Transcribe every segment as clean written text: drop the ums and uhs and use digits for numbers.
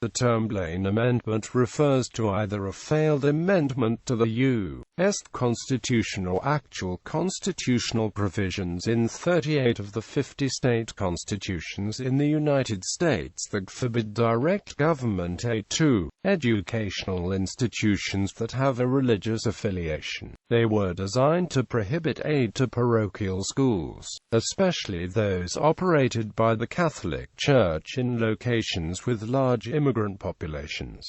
The term Blaine Amendment refers to either a failed amendment to the U.S. Constitution or actual constitutional provisions in 38 of the 50 state constitutions in the United States that forbid direct government aid to educational institutions that have a religious affiliation. They were designed to prohibit aid to parochial schools, especially those operated by the Catholic Church in locations with large immigrant populations.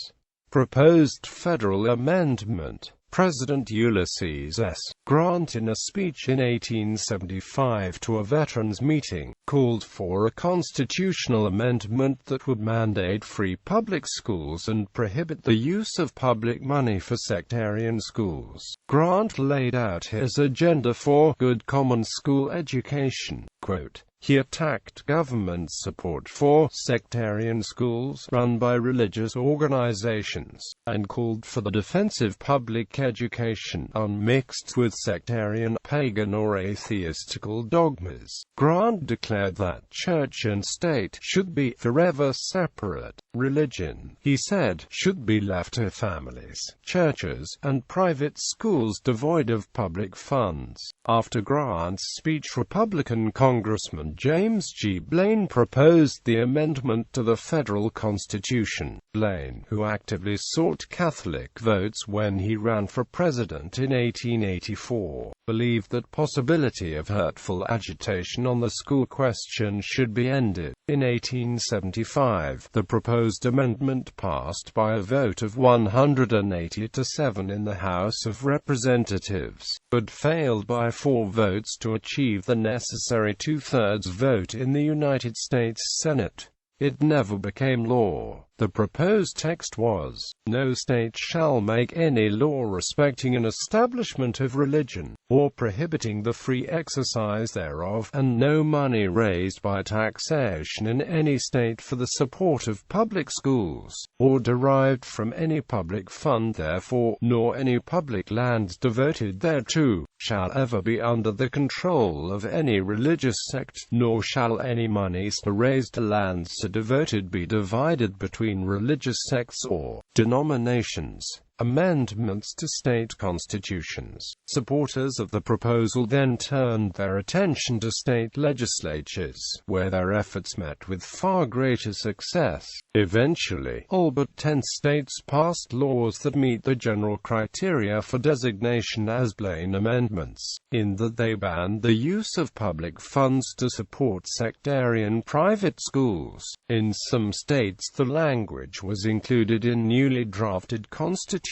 Proposed federal amendment. President Ulysses S. Grant, in a speech in 1875 to a veterans meeting, called for a constitutional amendment that would mandate free public schools and prohibit the use of public money for sectarian schools. Grant laid out his agenda for good common school education. Quote, he attacked government support for sectarian schools run by religious organizations, and called for the defense of public education unmixed with sectarian, pagan or atheistical dogmas. Grant declared that church and state should be forever separate. Religion, he said, should be left to families, churches, and private schools devoid of public funds. After Grant's speech, Republican Congressman James G. Blaine proposed the amendment to the federal Constitution. Blaine, who actively sought Catholic votes when he ran for president in 1884, believed that possibility of hurtful agitation on the school question should be ended. In 1875, the proposed amendment passed by a vote of 180 to 7 in the House of Representatives, but failed by 4 votes to achieve the necessary two-thirds vote in the United States Senate. It never became law. The proposed text was, "No state shall make any law respecting an establishment of religion, or prohibiting the free exercise thereof, and no money raised by taxation in any state for the support of public schools, or derived from any public fund therefore, nor any public land devoted thereto, shall ever be under the control of any religious sect, nor shall any moneys for raised lands so devoted be divided between religious sects or denominations." Amendments to state constitutions. Supporters of the proposal then turned their attention to state legislatures, where their efforts met with far greater success. Eventually, all but 10 states passed laws that meet the general criteria for designation as Blaine Amendments, in that they banned the use of public funds to support sectarian private schools. In some states the language was included in newly drafted constitutions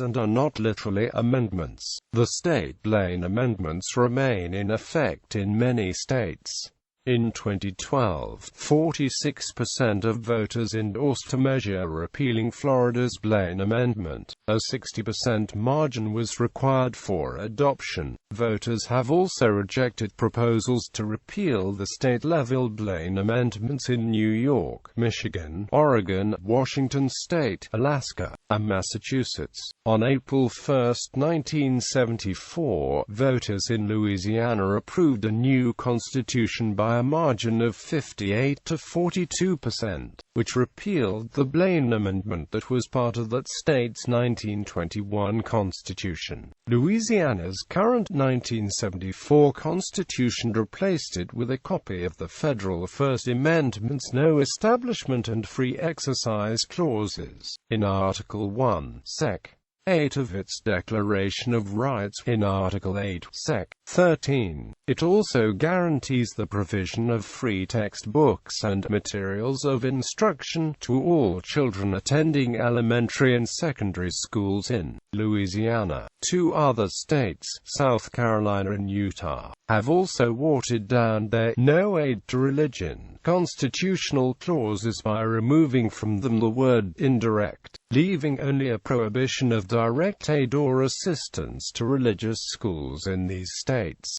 and are not literally amendments. The state Blaine Amendments remain in effect in many states. In 2012, 46% of voters endorsed a measure repealing Florida's Blaine Amendment. A 60% margin was required for adoption. Voters have also rejected proposals to repeal the state-level Blaine Amendments in New York, Michigan, Oregon, Washington State, Alaska, and Massachusetts. On April 1, 1974, voters in Louisiana approved a new constitution by a margin of 58 to 42%, which repealed the Blaine Amendment that was part of that state's 1921 constitution. Louisiana's current 1974 constitution replaced it with a copy of the federal First Amendment's no establishment and free exercise clauses. In Article 1, Sec. 8 of its Declaration of Rights, in Article 8, Sec. 13, it also guarantees the provision of free textbooks and materials of instruction to all children attending elementary and secondary schools in Louisiana. 2 other states, South Carolina and Utah, have also watered down their "No Aid to Religion" constitutional clauses by removing from them the word "indirect," leaving only a prohibition of direct aid or assistance to religious schools in these states.